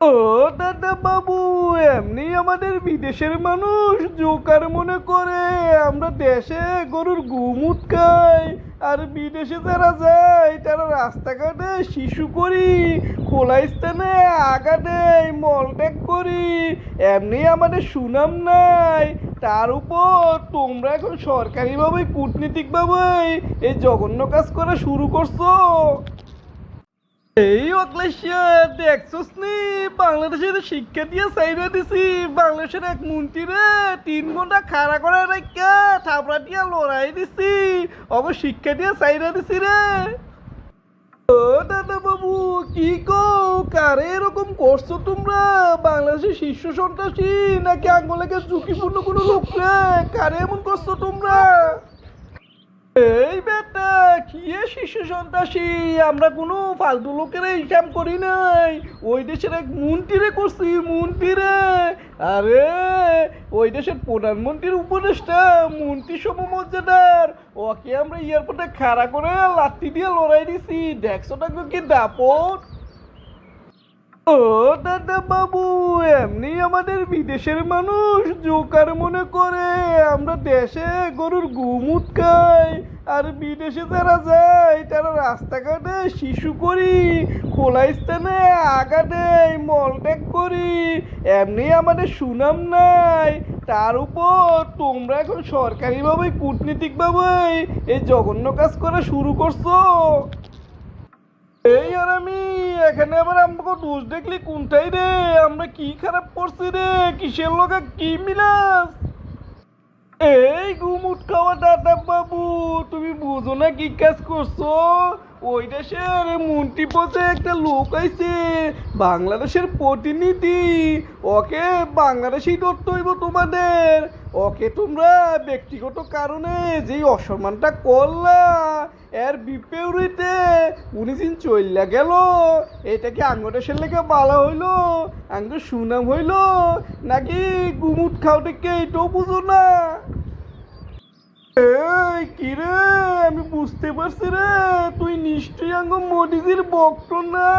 ও দাদা বাবু, এমনি আমাদের বিদেশের মানুষ জোকার মনে করে আমরা দেশে গরুর গুমুট খাই, আর বিদেশে যারা যায় তারা রাস্তাঘাটে শিশু করি, খোলা স্থানে আগা দেয়, মলত্যাগ করি। এমনি আমাদের সুনাম নাই। তার উপর তোমরা এখন সরকারিভাবে কূটনীতিকভাবে এই জঘন্য কাজ করা শুরু করছো। এই অক্লেশিয়ার দেখছস নি, বাংলাদেশের শিক্ষা দিয়ে চাইরা দিছি। বাংলাদেশের এক মন্ত্রীরে 3 ঘন্টা খাড়া করে রাখা থাপড়া দিয়া লড়াই দিছি। শিক্ষা দিয়ে চাইরা দিছি রে। ও দাদা বাবু, কি কো, কারে এরকম করছো তোমরা? বাংলাদেশের শীর্ষ সন্ত্রাসী নাকি আঙ্গলেকে ঝুঁকিপূর্ণ কোনো লোক রে? কারে এমন করছো তোমরা? এই বেটা, কি এ শিশু সন্ত্রাসী? আমরা কোনো ফালতু লোকের হিসাব করি নাই। ওই দেশের এক মন্ত্রীরে করছি, মন্ত্রীরে। আরে ওই দেশের প্রধানমন্ত্রীর উপদেষ্টা, মন্ত্রী সমমর্যাদার। ওকে আমরা এয়ারপোর্টে খাড়া করে লাঠি দিয়ে লড়াই দিছি। দেখছো না কি দাপট? ও দাদা বাবু, এমনি আমাদের বিদেশের মানুষ জোকার মনে করে আমরা দেশে গরুর গুমুট খাই, আর বিদেশে যারা যায় তারা রাস্তাঘাটে শিশু করি, খোলা স্থানে আগা দেয়, মলত্যাগ করি। এমনি আমাদের সুনাম নাই। তার উপর তোমরা এখন সরকারিভাবে কূটনীতিকভাবে এই জঘন্য কাজ করা শুরু করছো। এই আর আমি এখানে আবার আমাকে দোষ দেখলি কোনটাই রে? আমরা কি খারাপ করছি রে? কিসের লগে কি মিলাস? এই গুমুট খাওয়া দাদা বাবু, তুমি বুঝো না কি কাজ করছো? ওই দেশের মন্ত্রী পদে একটা লোক আইছে, বাংলাদেশের প্রতিনিধি। ওকে বাংলাদেশেই ধরতে হইব তোমাদের। ওকে তোমরা ব্যক্তিগত কারণে যেই অসম্মানটা করলা, এর বিপরীতে উনি দিন চইলা গেল। এটা কি আঙ্গ দেশের লেগে বালা হইলো? আঙ্গ সুনাম হইলো? নাকি গুমুট খাওয়াটাকে এটাও বুঝো না? এই কি রে, আমি বুঝতে পারছি রে, তুই নিশ্চয়ই আঙ্গ মোদিজির ভক্ত না।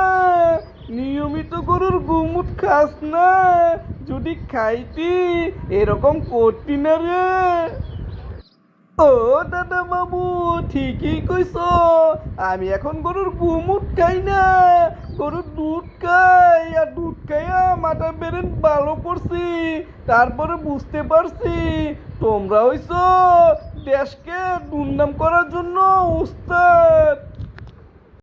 নিয়মিত গরুর গুমুট খাস না। যদি খাইতি এরকম করতি না রে। ও দাদা বাবু, ঠিকই কইছ। আমি এখন গরুর গুমুট খাই না, গরুর দুধ খাই। আর দুধ খাইয়া মাথা বেরেন ভালো করছি। তারপরে বুঝতে পারছি তোমরা হইছ দেশকে দুর্নাম করার জন্য উস্তাদ।